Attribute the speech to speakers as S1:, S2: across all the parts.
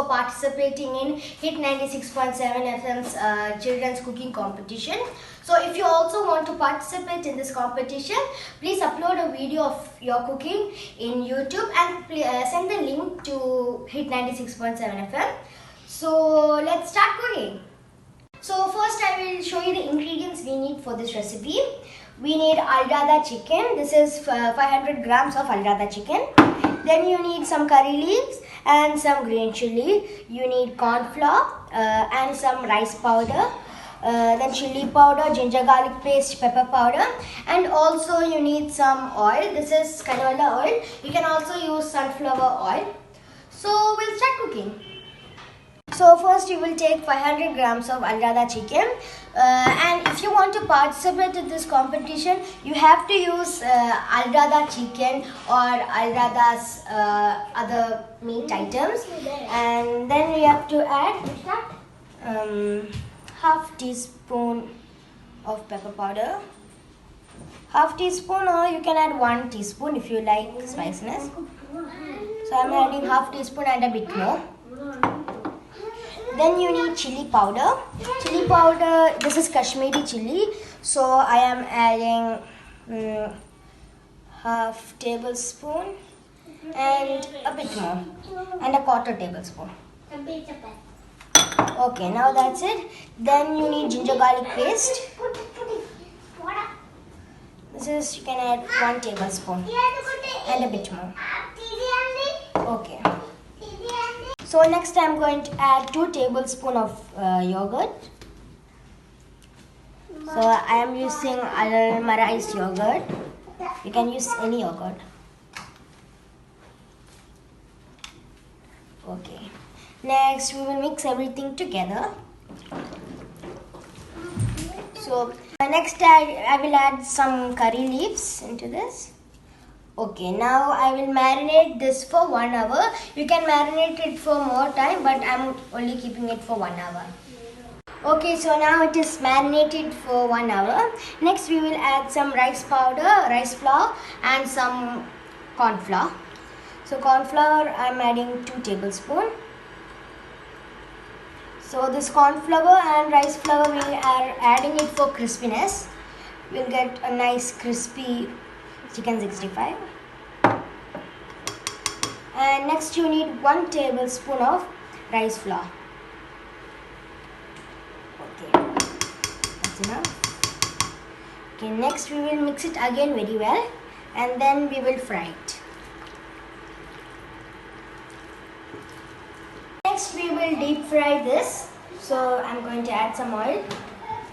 S1: for participating in Hit 96.7 FM's children's cooking competition. So if you also want to participate in this competition, please upload a video of your cooking in YouTube and send the link to Hit 96.7 FM. So let's start cooking. So first I will show you the ingredients we need for this recipe. We need alrada chicken. This is 500 grams of alrada chicken. Then you need some curry leaves and some green chili. You need corn flour and some rice powder. Then chili powder, ginger garlic paste, pepper powder, and also you need some oil. This is canola oil. You can also use sunflower oil. So we'll start cooking. So first you will take 500 grams of alrada chicken, and if you want to participate in this competition, you have to use alrada chicken or alrada's other meat items, and then you have to add half teaspoon of pepper powder, half teaspoon, or you can add 1 teaspoon if you like spiciness. So I am adding half teaspoon and a bit more. Then you need chili powder. Chili powder, this is Kashmiri chili. So I am adding half tablespoon and a bit more, and a quarter tablespoon. Okay, now that's it. Then you need ginger garlic paste. This is, you can add 1 tablespoon and a bit more. Okay. So next I am going to add 2 tablespoons of yogurt. So I am using Almarais yogurt. You can use any yogurt. Okay. Next we will mix everything together. So next I will add some curry leaves into this. Okay, now I will marinate this for 1 hour. You can marinate it for more time, but I am only keeping it for 1 hour. Okay, so now it is marinated for 1 hour. Next we will add some rice powder, rice flour, and some corn flour. So corn flour I am adding 2 tablespoons. So this corn flour and rice flour we are adding it for crispiness. We will get a nice crispy chicken 65. And next you need 1 tablespoon of rice flour. Okay, that's enough. Okay, next we will mix it again very well, and then we will fry it. Next we will deep fry this. So I am going to add some oil.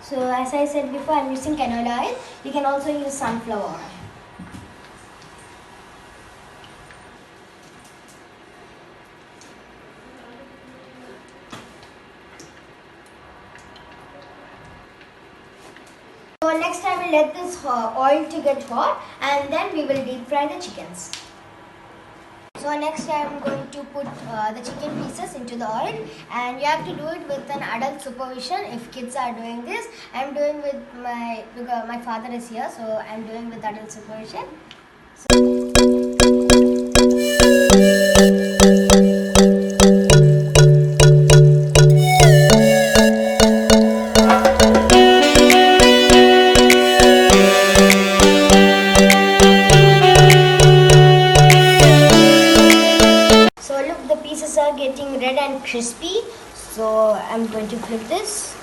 S1: So as I said before, I am using canola oil. You can also use sunflower oil. So next I will let this oil to get hot, and then we will deep fry the chickens. So next I am going to put the chicken pieces into the oil, and you have to do it with an adult supervision if kids are doing this. I am doing with because my father is here, so I am doing with adult supervision. Are getting red and crispy, so I'm going to flip this.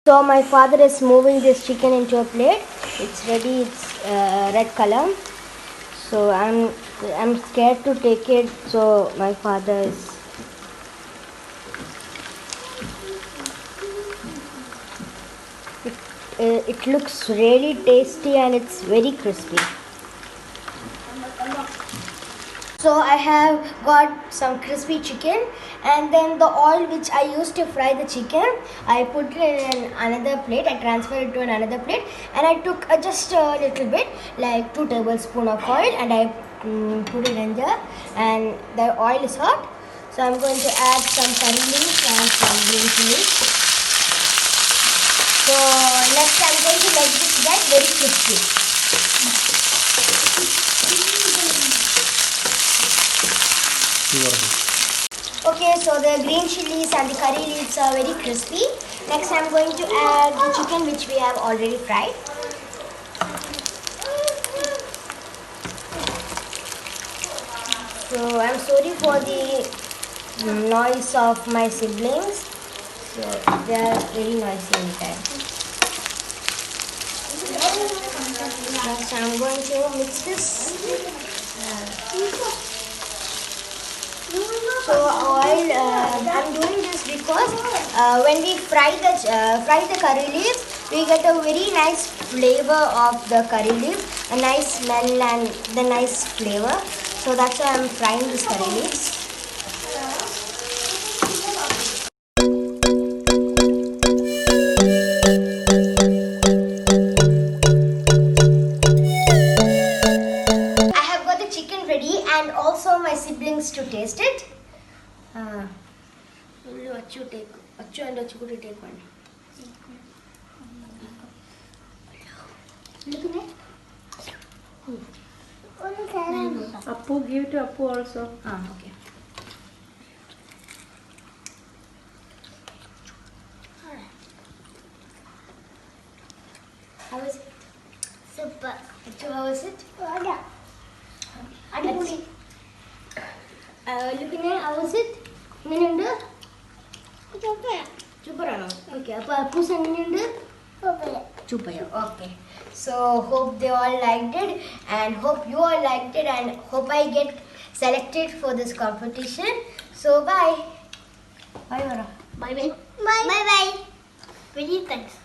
S1: So my father is moving this chicken into a plate. It's ready. It's red color. So I'm scared to take it. So my father is. It looks really tasty and it's very crispy. So I have got some crispy chicken, and then the oil which I used to fry the chicken, I put it in another plate. I transferred it to another plate, and I took just a little bit, like 2 tablespoons of oil, and I put it in there, and the oil is hot. So I'm going to add some curry leaves and some green chilies. So next I'm going to make this get very crispy. Okay, so the green chilies and the curry leaves are very crispy. Next I'm going to add the chicken which we have already fried. So I'm sorry for the noise of my siblings. So they are very noisy all the time. Next I'm going to mix this. So while I'm doing this because when we fry the curry leaves, we get a very nice flavor of the curry leaf, a nice smell and the nice flavor. So that's why I'm frying this curry leaves. I have got the chicken ready and also my siblings to taste it. Achu and Achu could take one. Look at it.
S2: Appu, give it to Appu also.
S1: Okay. How is it?
S3: Super.
S1: Achu, how is it?
S3: Adipudi.
S1: Look at it. How is it? Nginundu?
S3: Super.
S1: Super ano? Okay. Appa Appu's nginundu?
S3: Super.
S1: Super. Okay. So hope they all liked it and hope you all liked it and hope I get selected for this competition. So bye. Bye Vara.
S3: Bye bye. Bye bye. Very thanks.